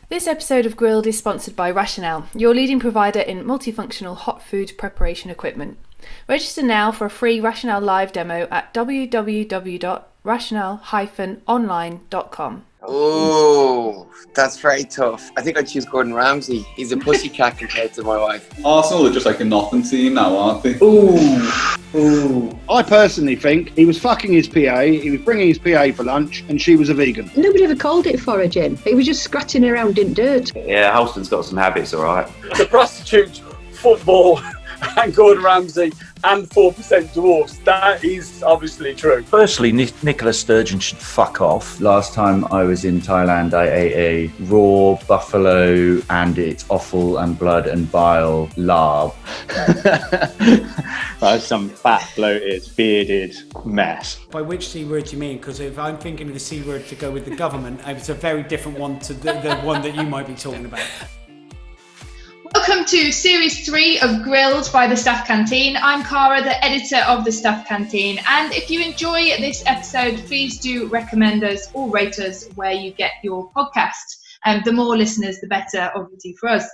This episode of Grilled is sponsored by Rationale, your leading provider in multifunctional hot food preparation equipment. Register now for a free Rationale live demo at www.rationale-online.com. Oh, that's very tough. I think I'd choose Gordon Ramsay. He's a pussycat compared to my wife. Arsenal are just like a nothing team now, aren't they? Ooh. I personally think he was fucking his PA, he was bringing his PA for lunch, and she was a vegan. Nobody ever called it foraging. He was just scratching around in dirt. Yeah, Halston's got some habits, all right. The prostitute, football, and Gordon Ramsay, and 4% dwarfs. That is obviously true. Firstly, Nicola Sturgeon should fuck off. Last time I was in Thailand, I ate a raw buffalo and its offal and blood and bile larb. That's some fat, bloated, bearded mess. By which C word do you mean? Because if I'm thinking of the C word to go with the government, it's a very different one to the one that you might be talking about. Welcome to Series 3 of Grilled by the Staff Canteen. I'm Cara, the editor of the Staff Canteen, and if you enjoy this episode, please do recommend us or rate us where you get your podcast. The more listeners, the better, obviously, for us.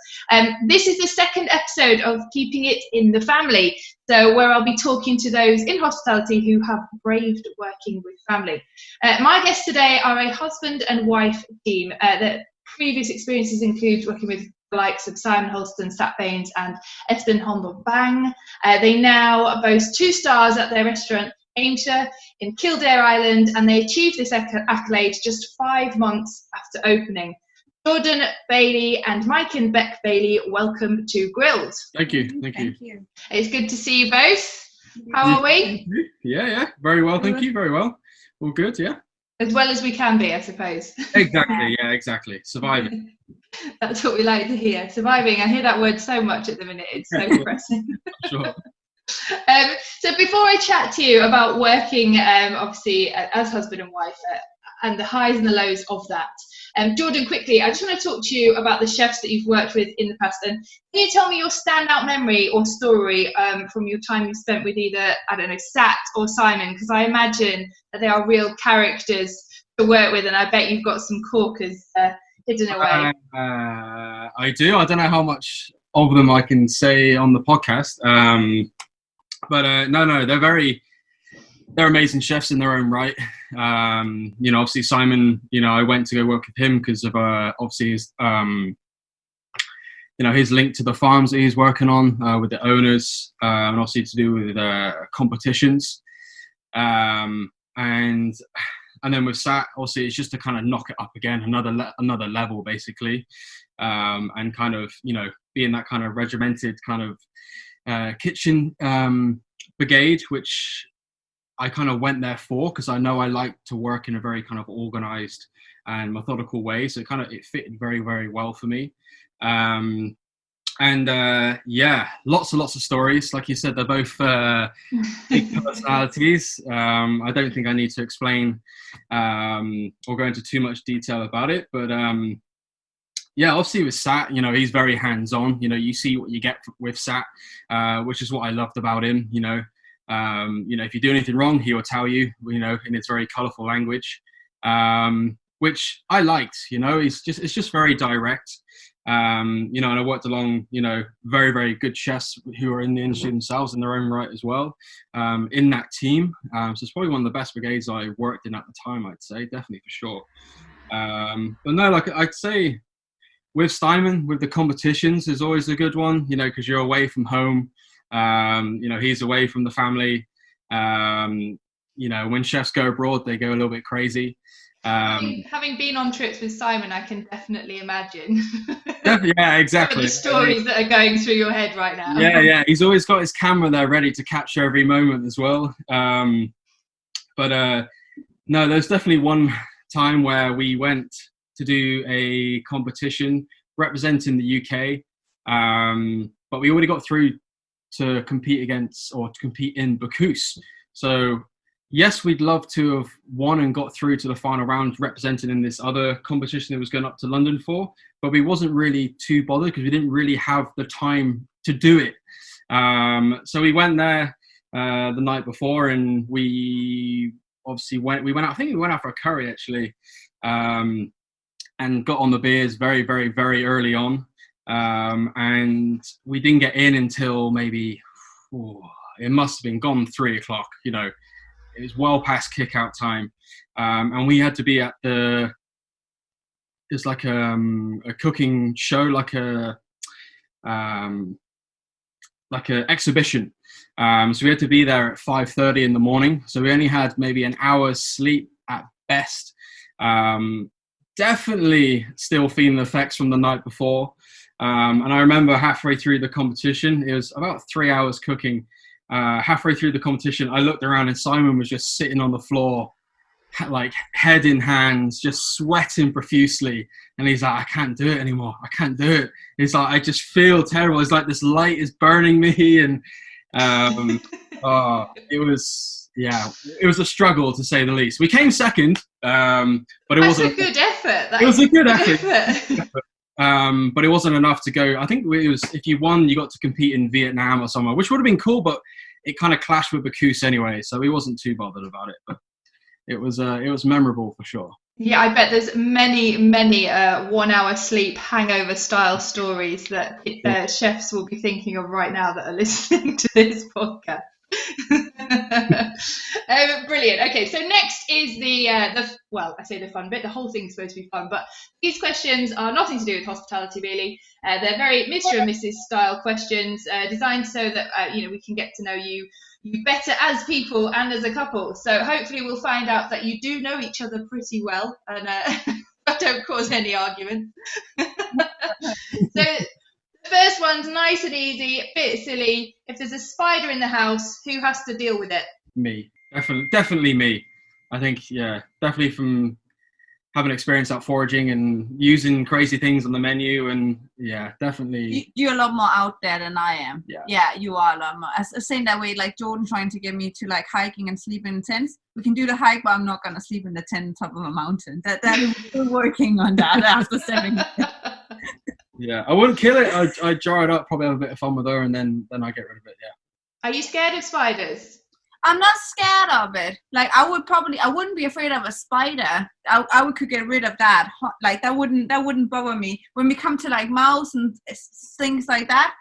This is the second episode of Keeping It in the Family, so where I'll be talking to those in hospitality who have braved working with family. My guests today are a husband and wife team. Their previous experiences include working with the likes of Simon Holston, Sat Baines and Espen Hondo Bang. They now boast 2 stars at their restaurant Aimsir in Kildare Island, and they achieved this accolade just 5 months after opening. Jordan Bailey and Majken Bailey, welcome to Grilled. Thank you. It's good to see you both. How are we? Yeah. Very well, thank you. Very well. All good, yeah. As well as we can be, I suppose. Exactly. Surviving. That's what we like to hear. Surviving. I hear that word so much at the minute. It's so depressing. Sure. So before I chat to you about working, obviously, as husband and wife and the highs and the lows of that, Jordan, quickly, I just want to talk to you about the chefs that you've worked with in the past. And can you tell me your standout memory or story from your time you spent with either, I don't know, Sat or Simon? Because I imagine that they are real characters to work with, and I bet you've got some corkers hidden away. I do. I don't know how much of them I can say on the podcast. But no, they're amazing chefs in their own right. Obviously Simon, I went to go work with him because of obviously his, his link to the farms that he's working on with the owners, and obviously to do with competitions. And then with Sat, obviously it's just to kind of knock it up again, another level basically, and kind of being that kind of regimented kind of kitchen brigade, which I kind of went there for because I know I like to work in a very kind of organized and methodical way, so it fitted very, very well for me. Lots of stories. Like you said, they're both big personalities. I don't think I need to explain or go into too much detail about it, but obviously with Sat, he's very hands-on. You see what you get with Sat, which is what I loved about him. If you do anything wrong, he will tell you, in its very colourful language, which I liked. It's just very direct. And I worked along, very, very good chefs who are in the industry themselves in their own right as well, in that team. So it's probably one of the best brigades I worked in at the time, I'd say, definitely for sure. But no, like I'd say with Simon, with the competitions is always a good one, because you're away from home. He's away from the family. When chefs go abroad, they go a little bit crazy. Having been on trips with Simon, I can definitely imagine. Yeah, exactly. Some of the stories that are going through your head right now. Yeah. He's always got his camera there ready to capture every moment as well. No, there's definitely one time where we went to do a competition representing the UK, but we already got through to compete in Bacchus. So yes, we'd love to have won and got through to the final round represented in this other competition that was going up to London for, but we wasn't really too bothered because we didn't really have the time to do it. So we went there the night before, and we obviously went out, I think we went out for a curry actually. and got on the beers very, very, very early on. And we didn't get in until maybe, it must have been gone 3 o'clock, you know. It was well past kick-out time. And we had to be at there's like a cooking show, like a exhibition. So we had to be there at 5:30 in the morning. So we only had maybe an hour's sleep at best. Definitely still feeling the effects from the night before. And I remember halfway through the competition, it was about 3 hours cooking. Halfway through the competition, I looked around and Simon was just sitting on the floor, like head in hands, just sweating profusely. And he's like, I can't do it anymore. I can't do it. He's like, I just feel terrible. It's like this light is burning me. And it was a struggle to say the least. We came second, but it wasn't a good effort. It was a good effort. But it wasn't enough to go. I think it was, if you won, you got to compete in Vietnam or somewhere, which would have been cool, but it kind of clashed with Bacchus anyway, so he wasn't too bothered about it. But it was memorable for sure. Yeah, I bet there's many 1 hour sleep hangover style stories that chefs will be thinking of right now that are listening to this podcast. Brilliant. Okay, so next is I say the fun bit. The whole thing's supposed to be fun, but these questions are nothing to do with hospitality, really. They're very Mr. and Mrs. style questions, designed so that we can get to know you better as people and as a couple. So hopefully we'll find out that you do know each other pretty well, and don't cause any arguments. So the first one's nice and easy, a bit silly. If there's a spider in the house, who has to deal with it? Me. Definitely me. I think, definitely from having experience out foraging and using crazy things on the menu, and definitely. You're a lot more out there than I am. Yeah, you are a lot more. As saying that way, like Jordan trying to get me to like hiking and sleeping in tents. We can do the hike, but I'm not gonna sleep in the tent on top of a mountain. That is still working on that after 7 years. Yeah, I wouldn't kill it. I'd jar it up, probably have a bit of fun with her, and then I get rid of it. Yeah. Are you scared of spiders? I'm not scared of it. Like I wouldn't be afraid of a spider. I could get rid of that. Like that wouldn't bother me. When we come to like mouse and things like that,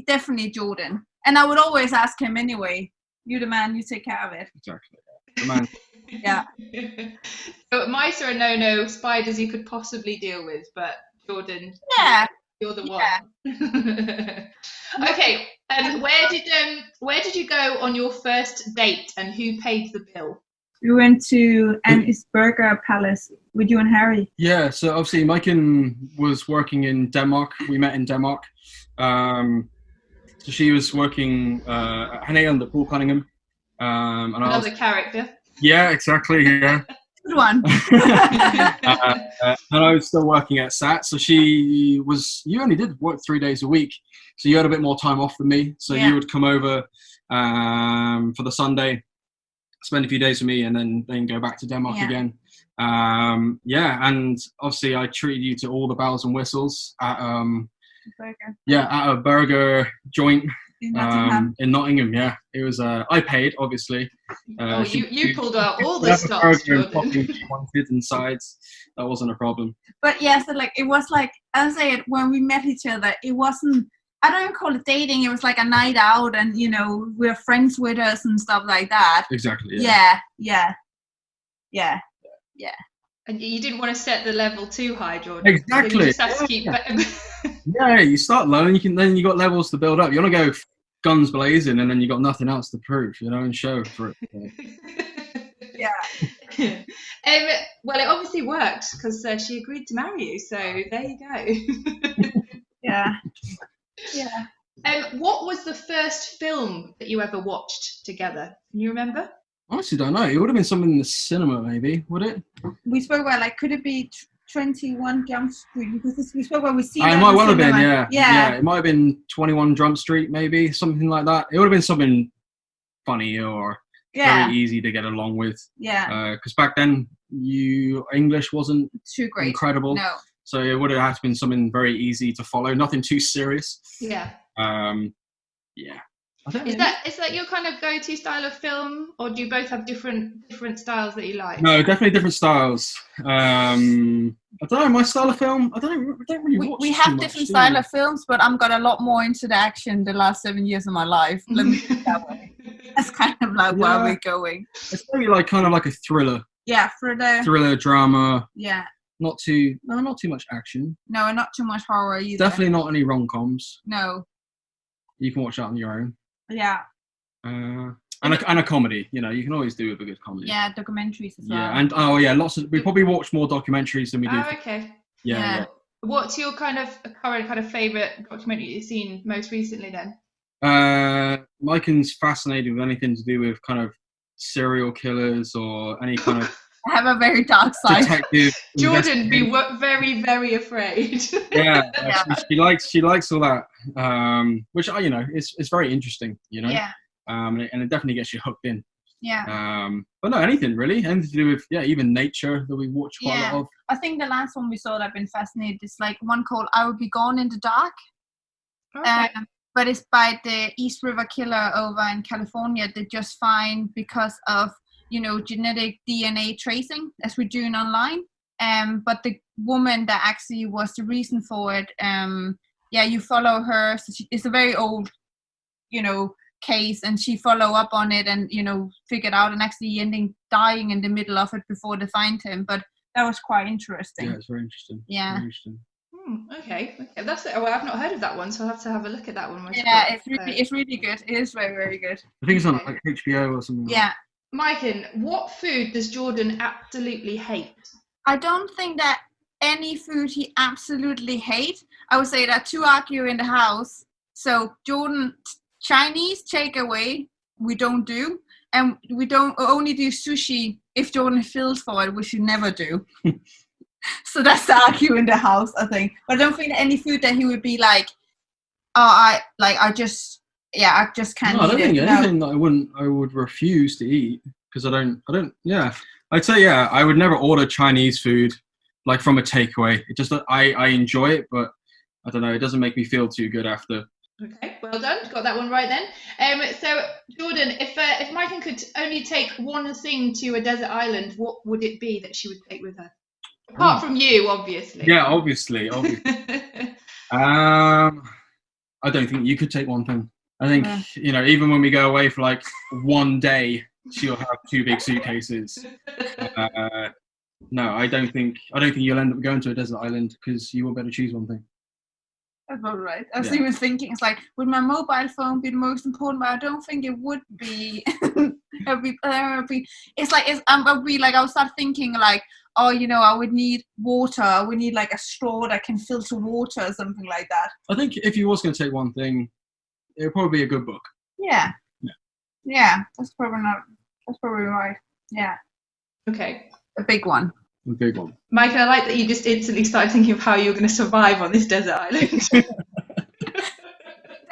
definitely Jordan. And I would always ask him anyway. You the man, you take care of it. Exactly. The man. Yeah. So mice are a no-no. Spiders you could possibly deal with, but Jordan. Yeah. You're the one. Okay. Where did you go on your first date, and who paid the bill? We went to Aimsir Palace with you and Harry. Yeah, so obviously Majken was working in Denmark. We met in Denmark. So she was working at Hanne the Pool Cunningham. And Another character. Yeah, exactly. Yeah. Good one. And I was still working at SAT, so you only did work 3 days a week, so you had a bit more time off than me. So you would come over for the Sunday, spend a few days with me, and then go back to Denmark again. And obviously I treated you to all the bells and whistles at a burger joint in Nottingham. Yeah, it was. I paid, obviously. You pulled out all the stops, Jordan. Wanted and sides. That wasn't a problem. But so like it was like I said, when we met each other, it wasn't. I don't call it dating. It was like a night out, and we're friends with us and stuff like that. Exactly. Yeah. And you didn't want to set the level too high, Jordan. Exactly. So you just have to keep. Yeah, you start low, and you got levels to build up. You want to go guns blazing, and then you got nothing else to prove, and show for it. Yeah. Well, it obviously worked because she agreed to marry you. So there you go. Yeah. What was the first film that you ever watched together? Can you remember? I honestly don't know. It would have been something in the cinema, maybe. Would it? We spoke about like, could it be 21 Jump Street? Because we spoke about we see. It might well have been, yeah. Yeah. It might have been 21 Jump Street, maybe something like that. It would have been something funny or very easy to get along with. Yeah. Because back then, English wasn't too great. Incredible. No. So it would have had to been something very easy to follow, nothing too serious. Yeah. Yeah. Is that your kind of go-to style of film, or do you both have different styles that you like? No, definitely different styles. I don't know, my style of film, I don't really watch We too have much, different do style we? of films, but I'm got a lot more into the action the last 7 years of my life. Let me put it that way. That's kind of like where we're going. It's maybe like kind of like a thriller. Yeah, Thriller, drama. Yeah. Not too much action. No, and not too much horror either. Definitely not any rom-coms. No. You can watch that on your own. Yeah. And a comedy. You know, you can always do with a good comedy. Yeah, documentaries as well. Yeah, and we probably watch more documentaries than we do. Oh, okay. Yeah. What's your current favourite documentary you've seen most recently then? Majken's fascinated with anything to do with kind of serial killers or any kind of I have a very dark side. detective. Jordan, be very, very afraid. Yeah, she likes all that, which it's very interesting, you know. Yeah. And it definitely gets you hooked in. Yeah. But no, anything to do with even nature that we watch quite a lot of. I think the last one we saw that I've been fascinated is like one called "I Will Be Gone in the Dark." Okay. But it's by the East River Killer over in California. They just find because of genetic DNA tracing as we're doing online. But the woman that actually was the reason for it, you follow her. So it's a very old, case, and she follow up on it and, figured out and actually ending dying in the middle of it before they find him. But that was quite interesting. Yeah, it's very interesting. Yeah. Very interesting. Okay. That's it. Well, I've not heard of that one, so I'll have to have a look at that one myself. Yeah, it's really good. It is very, very good. I think it's on like HBO or something. Yeah. Majken, what food does Jordan absolutely hate? I don't think that any food he absolutely hates. I would say that two argue in the house. So Jordan, Chinese takeaway, we don't do. And we don't only do sushi if Jordan feels for it, which we never do. So that's the argue in the house, I think. But I don't think any food that he would be like, I just can't eat it. I don't think anything that I would refuse to eat because I don't, I'd say, I would never order Chinese food like from a takeaway. It just, I enjoy it, but I don't know, it doesn't make me feel too good after. Okay, well done. Got that one right then. So Jordan, if Majken could only take one thing to a desert island, what would it be that she would take with her? Apart from you, obviously. Yeah, obviously. I don't think you could take one thing. I think, even when we go away for like one day, she'll have two big suitcases. No, I don't think you'll end up going to a desert island because you will better choose one thing. That's about right. I was even thinking, it's like, would my mobile phone be the most important? But I don't think it would be. I would start thinking like, I would need water. I would need like a straw that can filter water or something like that. I think if you was going to take one thing, it would probably be a good book. Yeah. That's probably right. Yeah. Okay. A big one. A big one. Majken, I like that you just instantly started thinking of how you're going to survive on this desert island.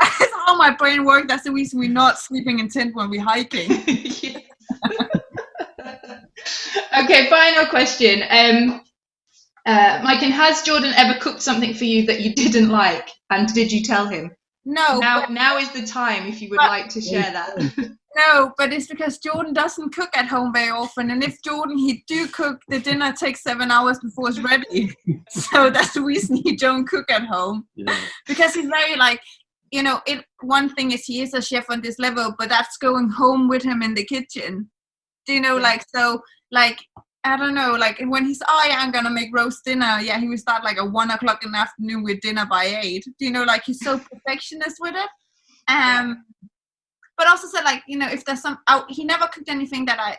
That's how my brain works. That's the reason we're not sleeping in tent when we're hiking. Okay, final question. Majken, has Jordan ever cooked something for you that you didn't like, and did you tell him? No. Now is the time if you would like to share that. No, but it's because Jordan doesn't cook at home very often, and if Jordan he do cook, the dinner takes 7 hours before it's ready. So that's the reason he don't cook at home. Yeah. Because he's very like, one thing is he is a chef on this level, but that's going home with him in the kitchen. Do you know, I don't know, like when he's, I'm gonna make roast dinner. Yeah, he would start like at 1 o'clock in the afternoon with dinner by 8. Do you know, like he's so perfectionist with it. But also said like, if there's he never cooked anything that I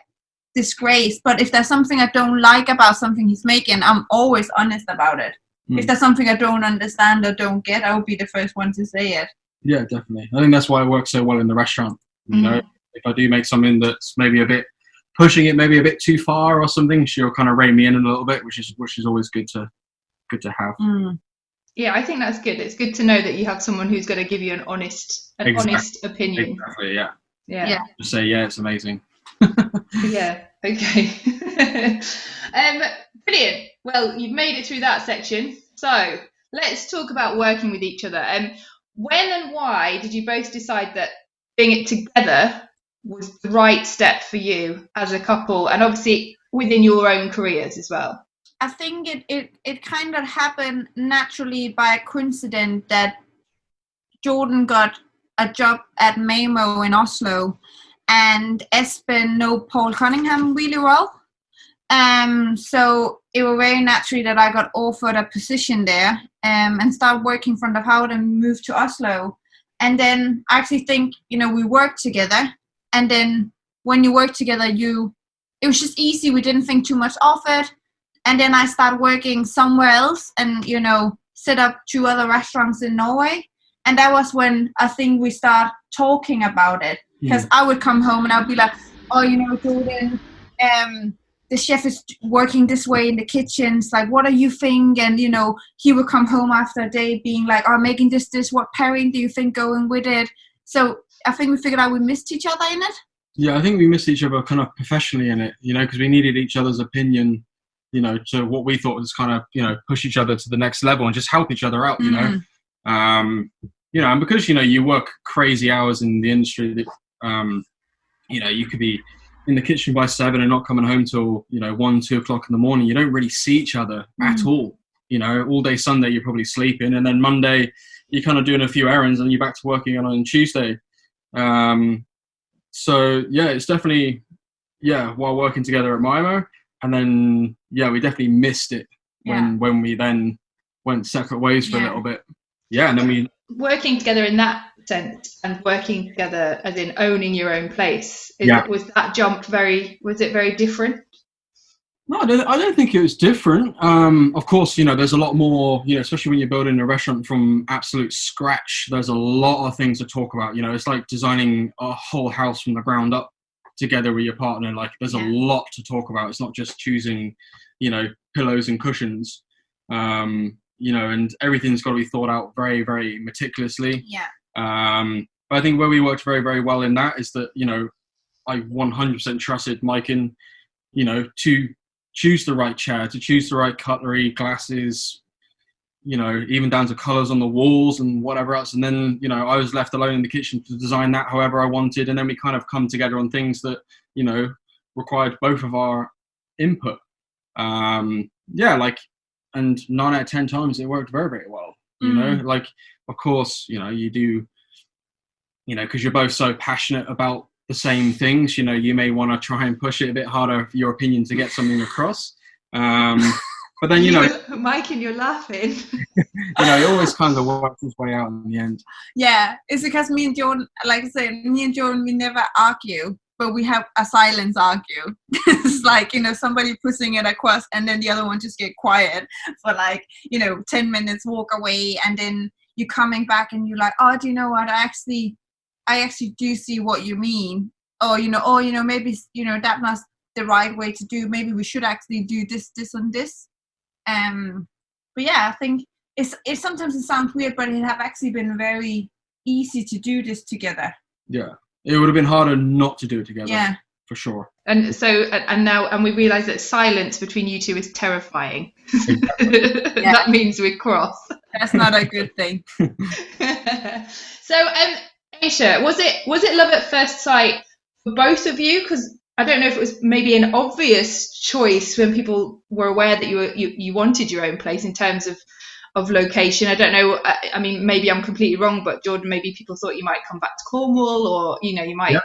disgrace. But if there's something I don't like about something he's making, I'm always honest about it. If there's something I don't understand or don't get, I will be the first one to say it. Yeah, definitely. I think that's why it works so well in the restaurant. You know, if I do make something that's maybe a bit pushing it maybe a bit too far or something, she'll kind of rein me in a little bit, which is always good to have. Yeah, I think that's good. It's good to know that you have someone who's going to give you an honest opinion. Exactly, yeah. Yeah. Just say, it's amazing. Yeah, okay. Brilliant. Well, you've made it through that section. So let's talk about working with each other. When and why did you both decide that doing it together was the right step for you as a couple, and obviously within your own careers as well? I think it kind of happened naturally by coincidence that Jordan got a job at Maymo in Oslo, and Espen know Paul Cunningham really well. So it was very naturally that I got offered a position there, and started working from the house and moved to Oslo. And then I actually think, we worked together, and then when you work together, it was just easy. We didn't think too much of it. And then I started working somewhere else and, set up 2 other restaurants in Norway. And that was when I think we started talking about it. Because I would come home and I'd be like, oh, Jordan, the chef is working this way in the kitchen. It's like, what do you think? And, he would come home after a day being like, oh, I'm making this, what pairing do you think going with it? So I think we figured out we missed each other in it. Yeah, I think we missed each other kind of professionally in it, because we needed each other's opinion, to what we thought was kind of, push each other to the next level and just help each other out, and because, you work crazy hours in the industry that, you could be in the kitchen by 7 and not coming home till, 1, 2 o'clock in the morning. You don't really see each other at all, all day Sunday, you're probably sleeping. And then Monday, you're kind of doing a few errands and you're back to working on Tuesday. So yeah, it's definitely, while working together at Mimo. And then, we definitely missed it when we then went separate ways for a little bit. Yeah, and then we... Working together in that sense and working together as in owning your own place, was that jump was it very different? No, I don't think it was different. Of course, there's a lot more, especially when you're building a restaurant from absolute scratch, there's a lot of things to talk about. It's like designing a whole house from the ground up together with your partner. Like there's a lot to talk about. It's not just choosing, pillows and cushions, and everything's got to be thought out very, very meticulously. Yeah. But I think where we worked very, very well in that is that, I 100% trusted Majken, to choose the right chair, to choose the right cutlery, glasses, even down to colours on the walls and whatever else. And then, I was left alone in the kitchen to design that however I wanted. And then we kind of come together on things that, required both of our input. And 9 out of 10 times it worked very, very well. Of course, you do, because you're both so passionate about the same things, you may want to try and push it a bit harder for your opinion to get something across. But then, Majken, you're laughing. He always kind of works his way out in the end. Yeah, it's because me and Jordan, like I said, we never argue, but we have a silence argue. It's like, somebody pushing it across and then the other one just get quiet for 10 minutes, walk away, and then you're coming back and you're like, oh, do you know what? I actually do see what you mean. Or, maybe, that was the right way to do. Maybe we should actually do this, and this. But yeah, I think it's sometimes it sounds weird, but it have actually been very easy to do this together. Yeah, it would have been harder not to do it together. Yeah, for sure. And so, and we realise that silence between you two is terrifying. That means we're cross. That's not a good thing. So, Aimsir, was it love at first sight for both of you? Because I don't know if it was maybe an obvious choice when people were aware that you wanted your own place in terms of location. I don't know. I mean, maybe I'm completely wrong, but Jordan, maybe people thought you might come back to Cornwall, or you might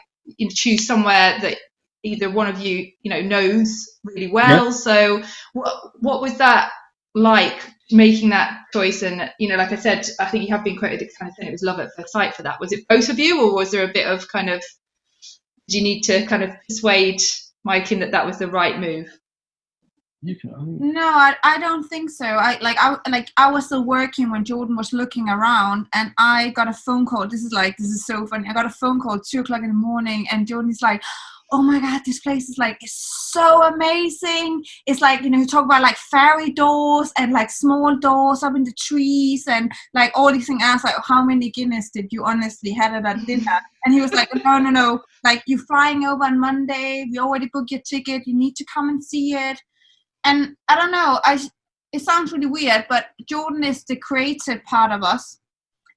choose somewhere that either one of you knows really well. Yeah. So what was that like, making that choice? And like I said, I think you have been quoted as kind of saying it was love at first sight for that. Was it both of you, or was there a bit of kind of, do you need to kind of persuade Majken that was the right move? No, I don't think so. I was still working when Jordan was looking around, and I got a phone call. This is so funny. I got a phone call at 2:00 in the morning, and Jordan's like, oh my God, this place is it's so amazing. It's you talk about fairy doors and small doors up in the trees and all these things. I was like, how many Guinness did you honestly have at that dinner? And he was like, no. You're flying over on Monday. We already booked your ticket. You need to come and see it. And I don't know, it sounds really weird, but Jordan is the creative part of us.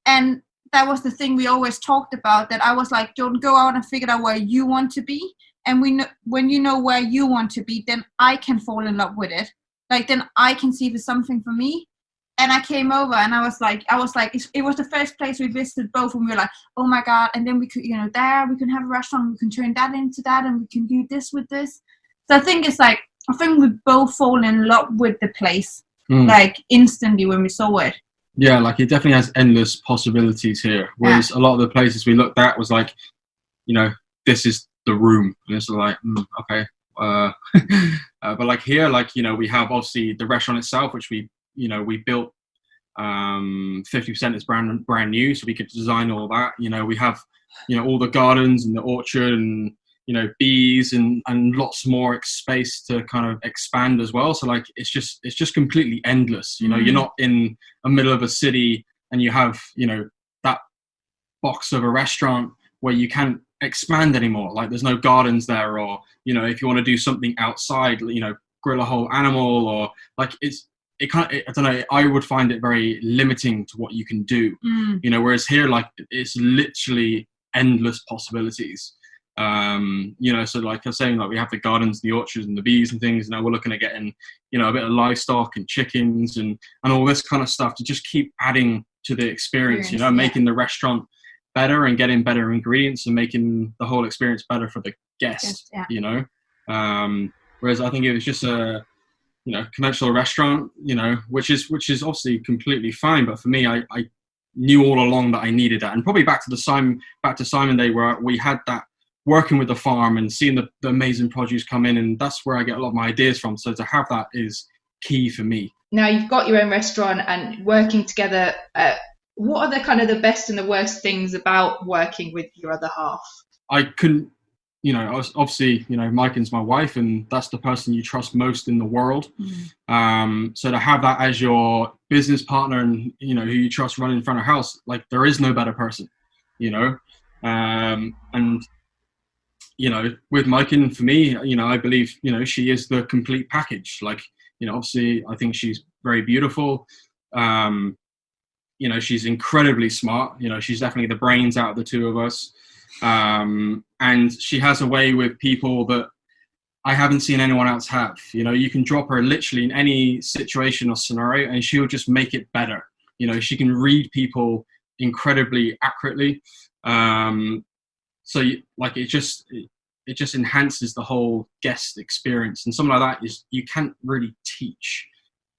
And that was the thing we always talked about, that I was like, Jordan, go out and figure out where you want to be. And when you know where you want to be, then I can fall in love with it. Like, then I can see if it's something for me. And I came over and I was like, it was the first place we visited both, and we were like, oh my God. And then we could, there we can have a restaurant, we can turn that into that, and we can do this with this. So I think it's like, I think we both fall in love with the place, like instantly when we saw it. Yeah, like it definitely has endless possibilities here. Whereas a lot of the places we looked at was like, this is the room. And it's like, okay. But like here, like, we have obviously the restaurant itself, which we built 50% is brand new, so we could design all that. We have all the gardens and the orchard and bees and lots more space to kind of expand as well. So like it's just completely endless. You're not in the middle of a city and you have that box of a restaurant where you can't expand anymore. Like there's no gardens there, or if you want to do something outside, grill a whole animal, or like I don't know, I would find it very limiting to what you can do. Whereas here, like it's literally endless possibilities. So like I was saying, like we have the gardens, the orchards and the bees and things. Now we're looking at getting, a bit of livestock and chickens and all this kind of stuff to just keep adding to the experience, making the restaurant better and getting better ingredients and making the whole experience better for the guest, whereas I think it was just a, conventional restaurant, which is obviously completely fine. But for me, I knew all along that I needed that. And probably back to Simon Day, where we had that, working with the farm and seeing the amazing produce come in, and that's where I get a lot of my ideas from. So to have that is key for me. Now you've got your own restaurant and working together. What are the kind of the best and the worst things about working with your other half? I couldn't, I was obviously, Majken's my wife, and that's the person you trust most in the world. So to have that as your business partner and, who you trust running in front of house, like there is no better person, and, with Majken, for me, I believe, she is the complete package. Like, obviously I think she's very beautiful. She's incredibly smart. She's definitely the brains out of the two of us. And she has a way with people that I haven't seen anyone else have. You can drop her literally in any situation or scenario and she'll just make it better. She can read people incredibly accurately. So like it just enhances the whole guest experience, and something like that is you can't really teach.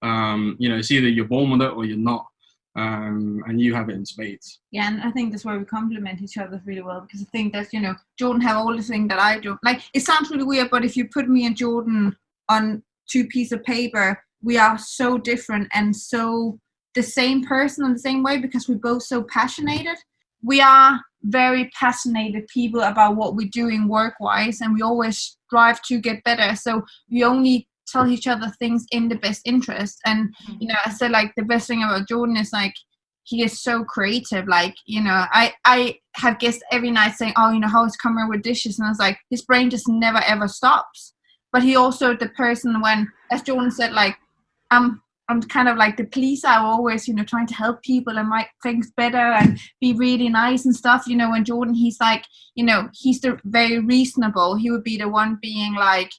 It's either you're born with it or you're not. And you have it in spades. Yeah, and I think that's where we complement each other really well, because I think that Jordan have all the things that I do. Like, it sounds really weird, but if you put me and Jordan on two pieces of paper, we are so different and so the same person in the same way, because we're both so passionate. We are very passionate people about what we're doing work-wise, and we always strive to get better. So we only tell each other things in the best interest. And I said, like, the best thing about Jordan is like he is so creative. Like, I have guests every night saying, oh, how is coming with dishes, and I was like, his brain just never ever stops. But he also the person when, as Jordan said, like I'm kind of like the police. I'm always trying to help people and make things better and be really nice and stuff. When Jordan, he's like, he's the very reasonable. He would be the one being like,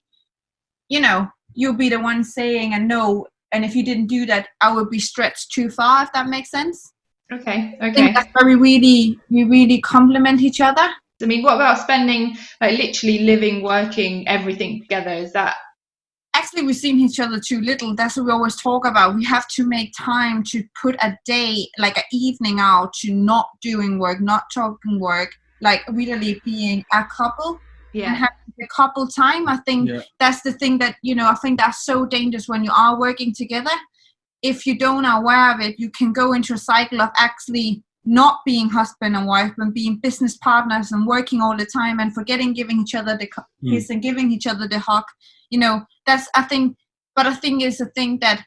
you'll be the one saying a no, and if you didn't do that, I would be stretched too far, if that makes sense. Okay. I think that's where we really complement each other. I mean, what about spending, like, literally living, working, everything together? Is that... Actually, we've seen each other too little. That's what we always talk about. We have to make time to put a day, like an evening out, to not doing work, not talking work, like really being a couple. And having a couple time. I think that's the thing that, I think that's so dangerous when you are working together. If you don't are aware of it, you can go into a cycle of actually not being husband and wife, but being business partners and working all the time and forgetting giving each other the kiss and giving each other the hug. That's, I think, but I think it's a thing that,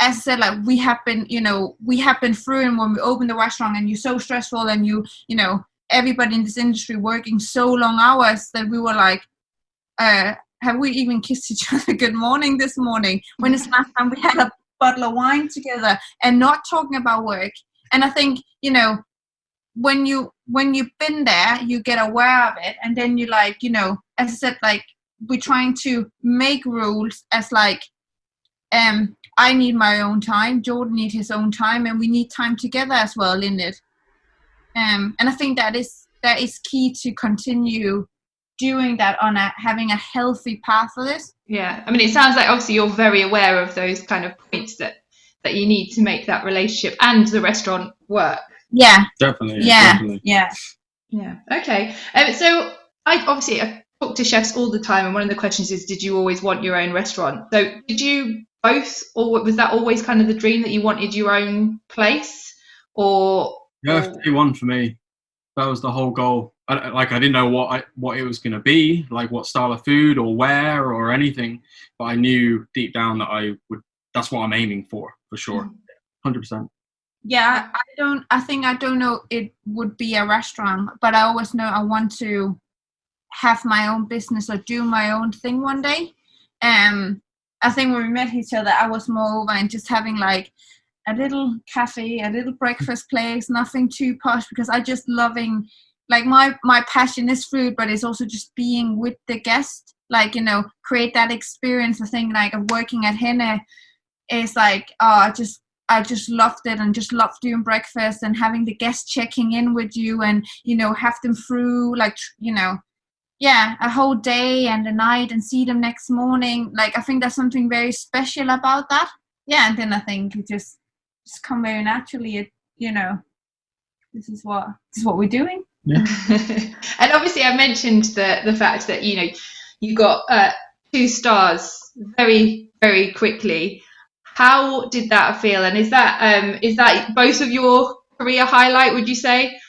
as I said, like we have been through, and when we opened the restaurant and you're so stressful and everybody in this industry working so long hours that we were like, have we even kissed each other good morning this morning? When it's last time we had a bottle of wine together and not talking about work. And I think, when you've been there, you get aware of it, and then you like, you know, as I said, like we're trying to make rules as like, I need my own time, Jordan needs his own time, and we need time together as well in it. And I think that is key to continue doing that on having a healthy path for this. Yeah, I mean, it sounds like obviously you're very aware of those kind of points that you need to make that relationship and the restaurant work. Yeah, definitely. Yeah. Okay. So I talk to chefs all the time, and one of the questions is, did you always want your own restaurant? So did you both, or was that always kind of the dream that you wanted your own place? Or day one for me, that was the whole goal. I didn't know what it was going to be, like what style of food or where or anything, but I knew deep down that that's what I'm aiming for sure. 100%. Yeah, I don't know it would be a restaurant, but I always know I want to have my own business or do my own thing one day. I think when we met each other, I was more over and just having like a little cafe, a little breakfast place, nothing too posh, because I just loving, like my passion is food, but it's also just being with the guest, like, you know, create that experience. I think like of working at Henne is like, I just loved it, and just loved doing breakfast and having the guests checking in with you, and, you know, have them through like, you know, a whole day and a night, and see them next morning. Like, I think there's something very special about that. Yeah, and then I think it just come very naturally. You know, this is what we're doing. Yeah. And obviously, I mentioned the fact that, you know, you got 2 stars very, very quickly. How did that feel? And is that both of your career highlight, would you say?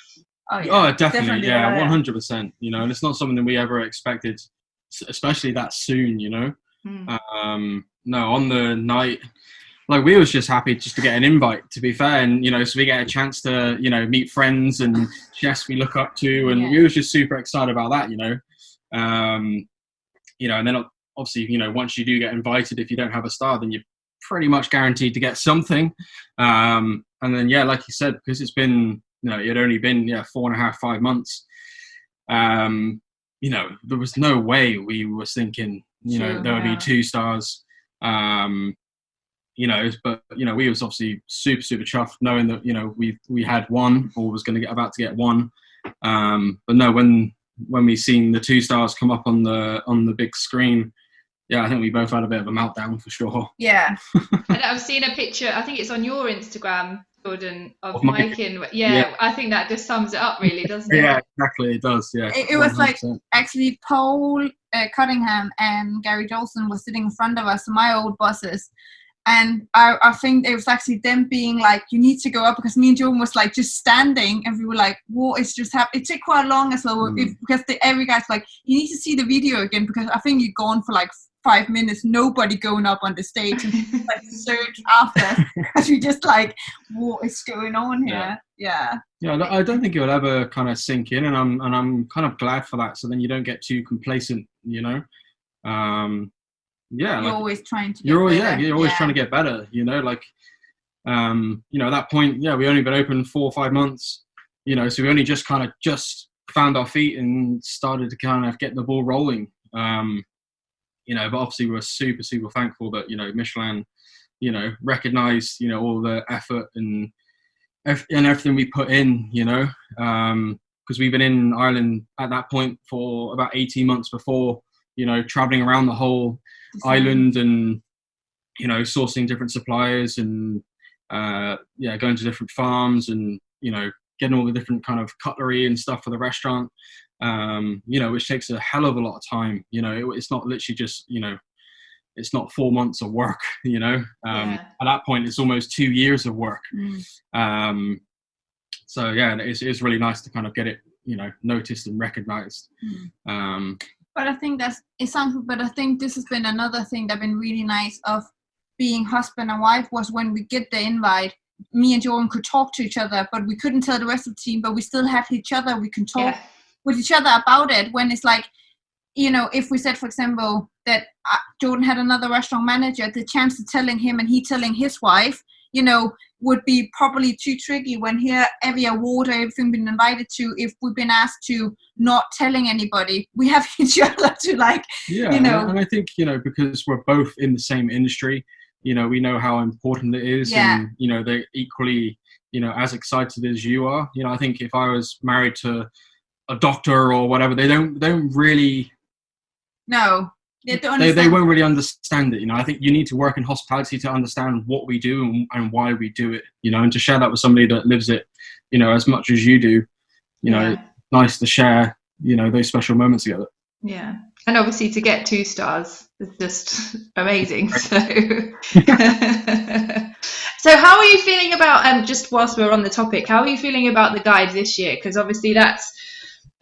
Oh, yeah. Oh, definitely. Yeah, 100%. You know, and it's not something that we ever expected, especially that soon, you know. No, on the night, like, we was just happy just to get an invite, to be fair, and, you know, so we get a chance to, you know, meet friends and chefs we look up to, and we was just super excited about that, you know. You know, and then obviously, you know, once you do get invited, if you don't have a star, then you're pretty much guaranteed to get something. And then, yeah, like you said, because it's been, you know, it had only been 4.5, 5 months. You know, there was no way we was thinking, you know, there would be 2 stars. You know, but, you know, we was obviously super, super chuffed knowing that, you know, we had 1, or was going to about to get 1. But no, when we seen the 2 stars come up on the big screen, yeah, I think we both had a bit of a meltdown for sure. Yeah. And I've seen a picture, I think it's on your Instagram, Jordan, of Majken. Yeah, I think that just sums it up really, doesn't it? Yeah, exactly, it does, yeah. It was like, actually, Paul Cunningham and Gary Jolson were sitting in front of us, my old bosses. And I think it was actually them being like, you need to go up, because me and Jordan was like just standing, and we were like, what is just happening? It took quite long as well, because every guy's like, you need to see the video again, because I think you're gone for like 5 minutes, nobody going up on the stage, and like search after, because we just like, what is going on here? Yeah, I don't think it will ever kind of sink in, and I'm kind of glad for that, so then you don't get too complacent, you know. You're like, always trying to you're always trying to get better, you know, like, you know, at that point, we only been open 4 or 5 months, you know, so we only just kind of found our feet and started to kind of get the ball rolling. You know, but obviously we're super, super thankful that, you know, Michelin, you know, recognized, you know, all the effort and everything we put in, you know, because we've been in Ireland at that point for about 18 months before, you know, traveling around the whole island and, you know, sourcing different suppliers and, going to different farms and, you know, getting all the different kind of cutlery and stuff for the restaurant. You know, which takes a hell of a lot of time. You know, it's not literally just, you know, it's not 4 months of work, you know. At that point, it's almost 2 years of work. So, yeah, it's really nice to kind of get it, you know, noticed and recognized. But I think but I think this has been another thing that's been really nice of being husband and wife, was when we get the invite, me and Jordan could talk to each other, but we couldn't tell the rest of the team, but we still have each other. We can talk with each other about it, when it's like, you know, if we said, for example, that Jordan had another restaurant manager, the chance of telling him and he telling his wife, you know, would be probably too tricky when here every award or everything been invited to, if we've been asked to not telling anybody. We have each other to like, Yeah, you know. and I think, you know, because we're both in the same industry, you know, we know how important it is. Yeah. And, you know, they're equally, you know, as excited as you are. You know, I think if I was married to a doctor or whatever, they don't really... No. They won't really understand it, you know. I think you need to work in hospitality to understand what we do and why we do it, you know, and to share that with somebody that lives it, you know, as much as you do, you know. It's nice to share, you know, those special moments together. Yeah, and obviously to get 2 stars is just amazing. So, so how are you feeling about, just whilst we're on the topic, how are you feeling about the guide this year? Because obviously that's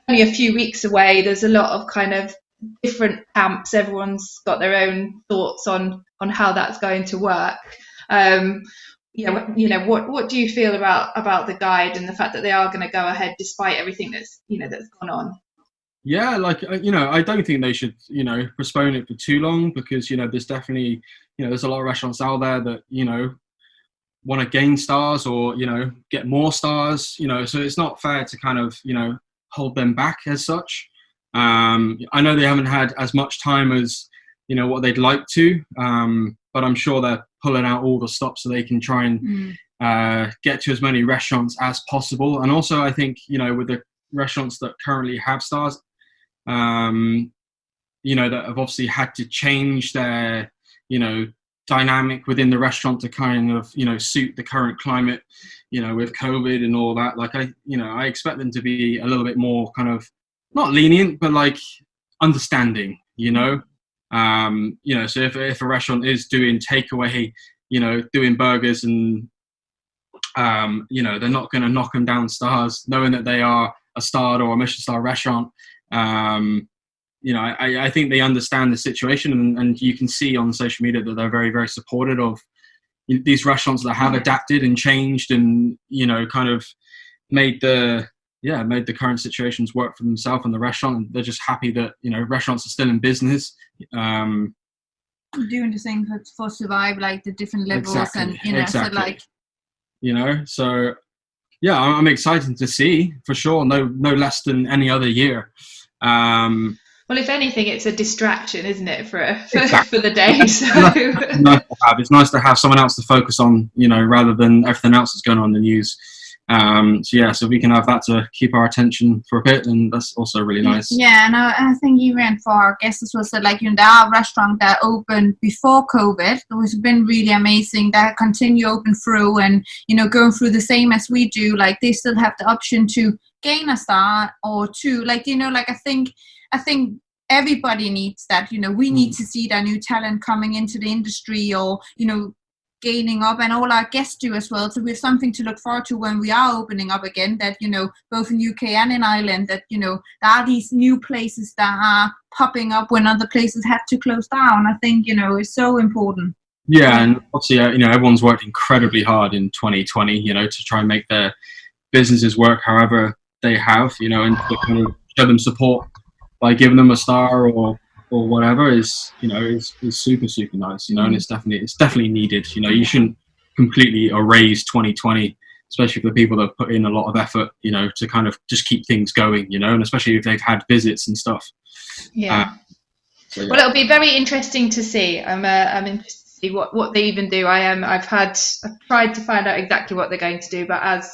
only a few weeks away. There's a lot of kind of different camps. Everyone's got their own thoughts on how that's going to work. Yeah, you know, what do you feel about the guide and the fact that they are going to go ahead despite everything that's gone on? Yeah, like, you know, I don't think they should, you know, postpone it for too long, because, you know, there's definitely, you know, there's a lot of restaurants out there that, you know, want to gain stars or, you know, get more stars, you know, so it's not fair to kind of, you know, hold them back as such. I know they haven't had as much time as, you know, what they'd like to, but I'm sure they're pulling out all the stops so they can try and get to as many restaurants as possible. And also, I think, you know, with the restaurants that currently have stars, you know, that have obviously had to change their, you know, dynamic within the restaurant to kind of, you know, suit the current climate, you know, with COVID and all that. Like, I expect them to be a little bit more kind of, not lenient, but like understanding, you know. You know, so if a restaurant is doing takeaway, you know, doing burgers and, you know, they're not going to knock them down stars, knowing that they are a starred or a Michelin-starred restaurant. You know, I think they understand the situation, and you can see on social media that they're very, very supportive of these restaurants that have adapted and changed and, you know, kind of made the current situations work for themselves and the restaurant. And they're just happy that, you know, restaurants are still in business. Doing the thing for survive, like the different levels. Exactly, and, you know, exactly. So like, you know, so yeah, I'm excited to see, for sure. No less than any other year. Well, if anything, it's a distraction, isn't it, for the day? So. It's nice to have someone else to focus on, you know, rather than everything else that's going on in the news. So we can have that to keep our attention for a bit, and that's also really nice. Yeah, and I think even for our guests as well, so like, you know, there are restaurants that opened before COVID, which has been really amazing, that continue open through and, you know, going through the same as we do. Like, they still have the option to gain a star or two. Like, you know, like I think everybody needs that. You know, we need to see that new talent coming into the industry, or, you know, gaining up, and all our guests do as well. So we have something to look forward to when we are opening up again, that, you know, both in UK and in Ireland, that, you know, there are these new places that are popping up when other places had to close down. I think, you know, it's so important. Yeah, and obviously, you know, everyone's worked incredibly hard in 2020, you know, to try and make their businesses work however they have, you know, and to kind of show them support by giving them a star or whatever is, you know, is super, super nice, you know, and it's definitely needed. You know, you shouldn't completely erase 2020, especially for the people that put in a lot of effort, you know, to kind of just keep things going, you know, and especially if they've had visits and stuff. Yeah. Well, it'll be very interesting to see. I'm interested to see what they even do. I've tried to find out exactly what they're going to do, but as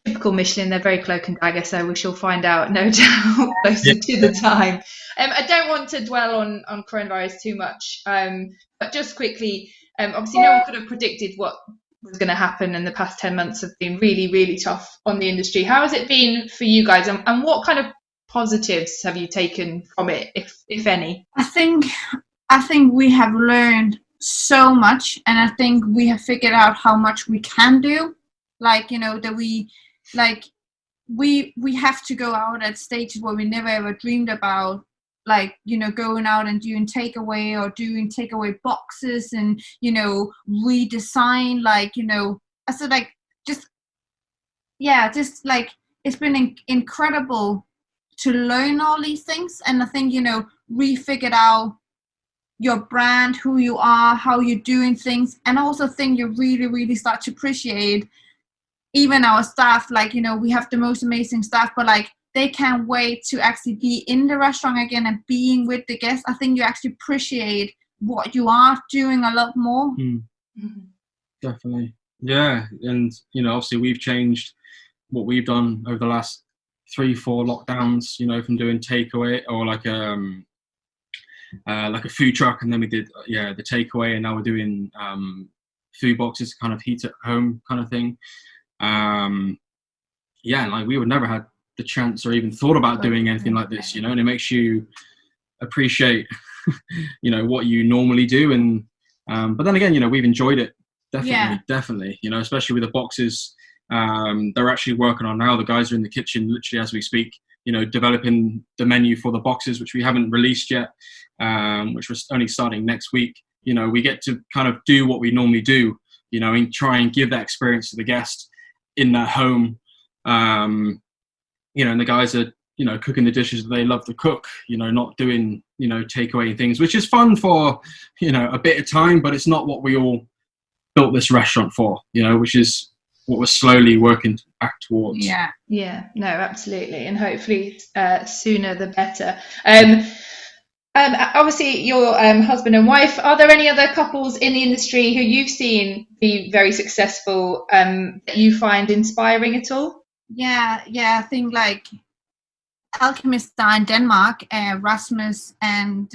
typical Michelin, they're very cloak and dagger, so we shall find out, no doubt, closer to the time. I don't want to dwell on coronavirus too much, but just quickly, obviously no one could have predicted what was going to happen, and the past 10 months have been really, really tough on the industry. How has it been for you guys, and what kind of positives have you taken from it, if any? I think we have learned so much, and I think we have figured out how much we can do. Like, you know, that we have to go out at stages where we never ever dreamed about, like, you know, going out and doing takeaway or doing takeaway boxes, and, you know, redesign, like, you know, I said, like, just like, it's been incredible to learn all these things. And I think, you know, we figured out your brand, who you are, how you're doing things. And I also think you really, really start to appreciate even our staff. Like, you know, we have the most amazing staff, but like they can't wait to actually be in the restaurant again and being with the guests. I think you actually appreciate what you are doing a lot more. Definitely. Yeah. And, you know, obviously we've changed what we've done over the last 3-4 lockdowns, you know, from doing takeaway or like a food truck, and then we did the takeaway, and now we're doing food boxes, kind of heat at home kind of thing. Like we would never had the chance or even thought about doing anything like this, you know, and it makes you appreciate you know what you normally do. And but then again, you know, we've enjoyed it definitely, you know, especially with the boxes. They're actually working on now. The guys are in the kitchen literally as we speak, you know, developing the menu for the boxes, which we haven't released yet, which was only starting next week. You know, we get to kind of do what we normally do, you know, and try and give that experience to the guest in their home. You know, and the guys are, you know, cooking the dishes that they love to cook, you know, not doing, you know, takeaway things, which is fun for, you know, a bit of time, but it's not what we all built this restaurant for, you know, which is what we're slowly working back towards. Yeah, no, absolutely. And hopefully sooner the better. Obviously, your husband and wife, are there any other couples in the industry who you've seen be very successful that you find inspiring at all? Yeah, I think like Alchemist-starred in Denmark, Rasmus and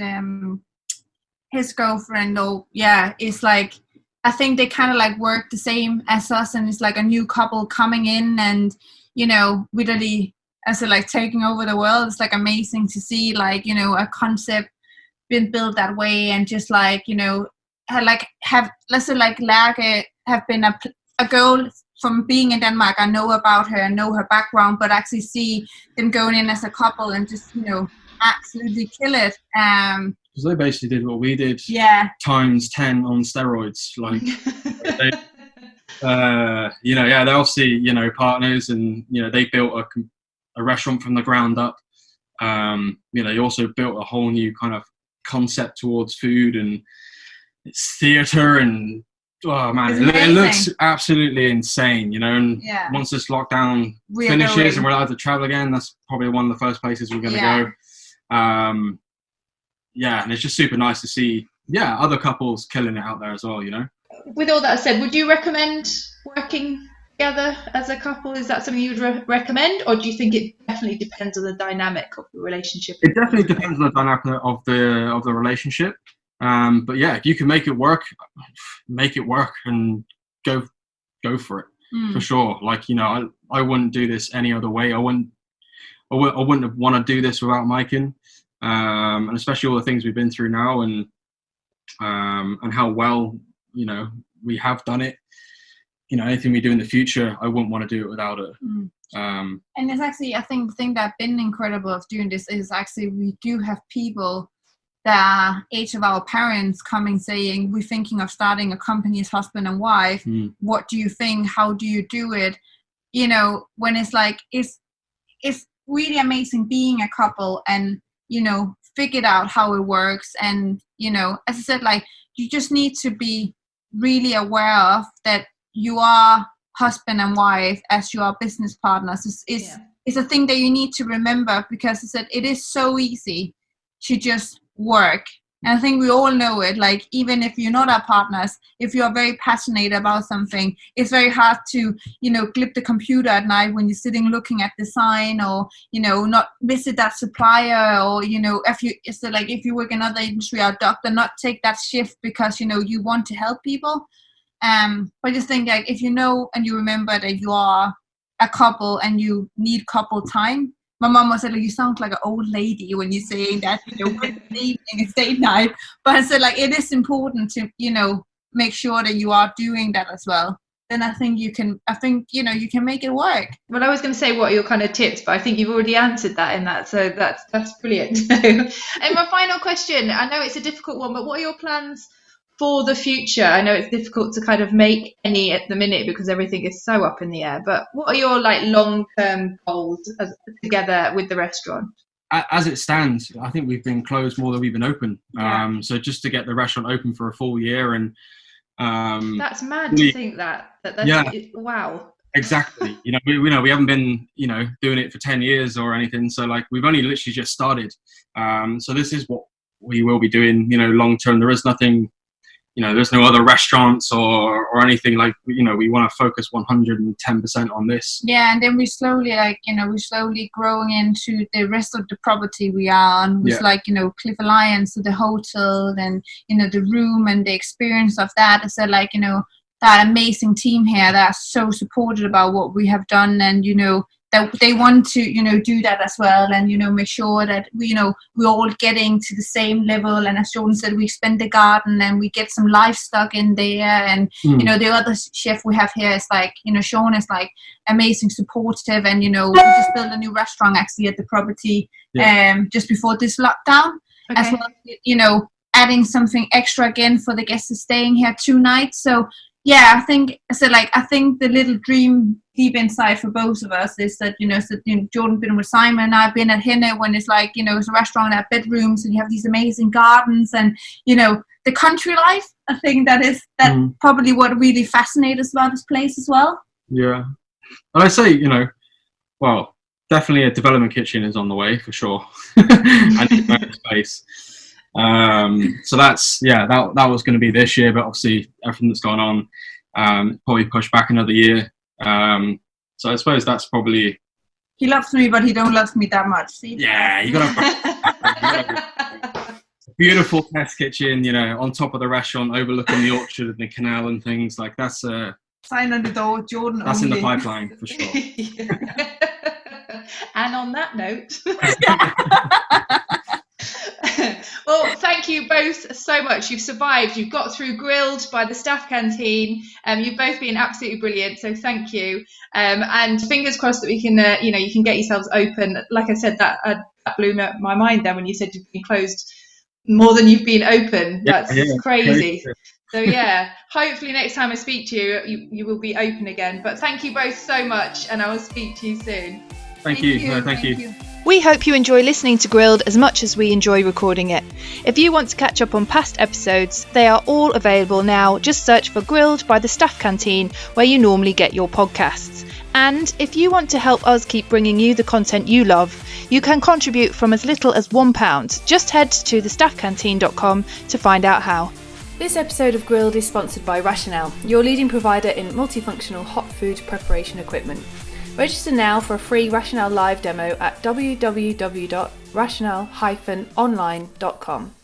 his girlfriend, it's like, I think they kind of like work the same as us, and it's like a new couple coming in and, you know, literally as like taking over the world. It's like amazing to see, like, you know, a concept been built that way, and just like, you know, let's say like Lærke have been a girl from being in Denmark. I know about her, I know her background, but actually see them going in as a couple and just, you know, absolutely kill it. Because they basically did what we did, times 10 on steroids. Like, you know, they're obviously, you know, partners, and, you know, they built a restaurant from the ground up. You know, they also built a whole new kind of concept towards food, and it's theatre, and oh man, it looks absolutely insane, you know. And once this lockdown finishes and we're allowed to travel again, that's probably one of the first places we're going to go. And it's just super nice to see other couples killing it out there as well, you know. With all that said, would you recommend working together as a couple? Is that something you would recommend, or do you think it definitely depends on the dynamic of the relationship? It definitely depends on the dynamic of the relationship. But yeah, if you can make it work and go for it for sure. Like, you know, I wouldn't do this any other way. I wouldn't have want to do this without Majken, and especially all the things we've been through now, and how well, you know, we have done it. You know, anything we do in the future, I wouldn't want to do it without her. And it's actually, I think the thing that's been incredible of doing this is actually we do have people that are age of our parents coming saying, we're thinking of starting a company as husband and wife. What do you think? How do you do it? You know, when it's like, it's really amazing being a couple and, you know, figured out how it works. And, you know, as I said, like, you just need to be really aware of that you are husband and wife as you are business partners. It's a thing that you need to remember, because I said it is so easy to just work. And I think we all know it. Like, even if you're not our partners, if you're very passionate about something, it's very hard to, you know, clip the computer at night when you're sitting looking at design, or, you know, not visit that supplier, or, you know, if you work in another industry or a doctor, not take that shift because, you know, you want to help people. But I just think, like, if you know and you remember that you are a couple and you need couple time. My mom was like, you sound like an old lady when you're saying that, you know, Wednesday evening is date night. But I said, like, it is important to, you know, make sure that you are doing that as well. Then I think you can make it work. Well, I was going to say, what are your kind of tips, but I think you've already answered that in that. So that's brilliant. And my final question, I know it's a difficult one, but what are your plans for the future? I know it's difficult to kind of make any at the minute because everything is so up in the air, but what are your like long-term goals together with the restaurant? as it stands, I think we've been closed more than we've been open. So just to get the restaurant open for a full year, and that's mad to think that. Wow. Exactly. We haven't been, doing it for 10 years or anything. So like we've only literally just started. So this is what we will be doing, long term. There is nothing, there's no other restaurants or anything like, we want to focus 110% on this. Yeah. And then we slowly growing into the rest of the property we are on, with Cliff Alliance, so the hotel, and, the room and the experience of that. So like, that amazing team here that are so supportive about what we have done, and that they want to do that as well, and make sure that we're all getting to the same level. And as Jordan said, we expand the garden and we get some livestock in there, and the other chef we have here is like Sean is like amazing supportive, and we just built a new restaurant actually at the property just before this lockdown, as well, adding something extra again for the guests staying here 2 nights. So yeah, I think the little dream deep inside for both of us is that, Jordan been with Simon and I've been at Hinne, when it's like, it's a restaurant at bedrooms and you have these amazing gardens and, the country life. I think that's probably what really fascinates us about this place as well. Yeah. And I say, well, definitely a development kitchen is on the way for sure. And space. So that's that was going to be this year, but obviously everything that's gone on probably pushed back another year. So I suppose that's probably, he loves me, but he don't love me that much. See? Yeah, you got beautiful test kitchen, on top of the restaurant, overlooking the orchard and the canal and things like that's sign on the door, Jordan. That's only. in the pipeline for sure. And on that note. Well, thank you both so much. You've survived. You've got through Grilled by the Staff Canteen. You've both been absolutely brilliant. So thank you. And fingers crossed that we can, you can get yourselves open. Like I said, that blew my mind then when you said you've been closed more than you've been open. That's crazy. So yeah, hopefully next time I speak to you, you will be open again. But thank you both so much, and I will speak to you soon. Thank you. No, thank you. We hope you enjoy listening to Grilled as much as we enjoy recording it. If you want to catch up on past episodes, they are all available now. Just search for Grilled by the Staff Canteen where you normally get your podcasts. And if you want to help us keep bringing you the content you love, you can contribute from as little as £1. Just head to thestaffcanteen.com to find out how. This episode of Grilled is sponsored by Rationale, your leading provider in multifunctional hot food preparation equipment. Register now for a free Rationale live demo at www.rationale-online.com.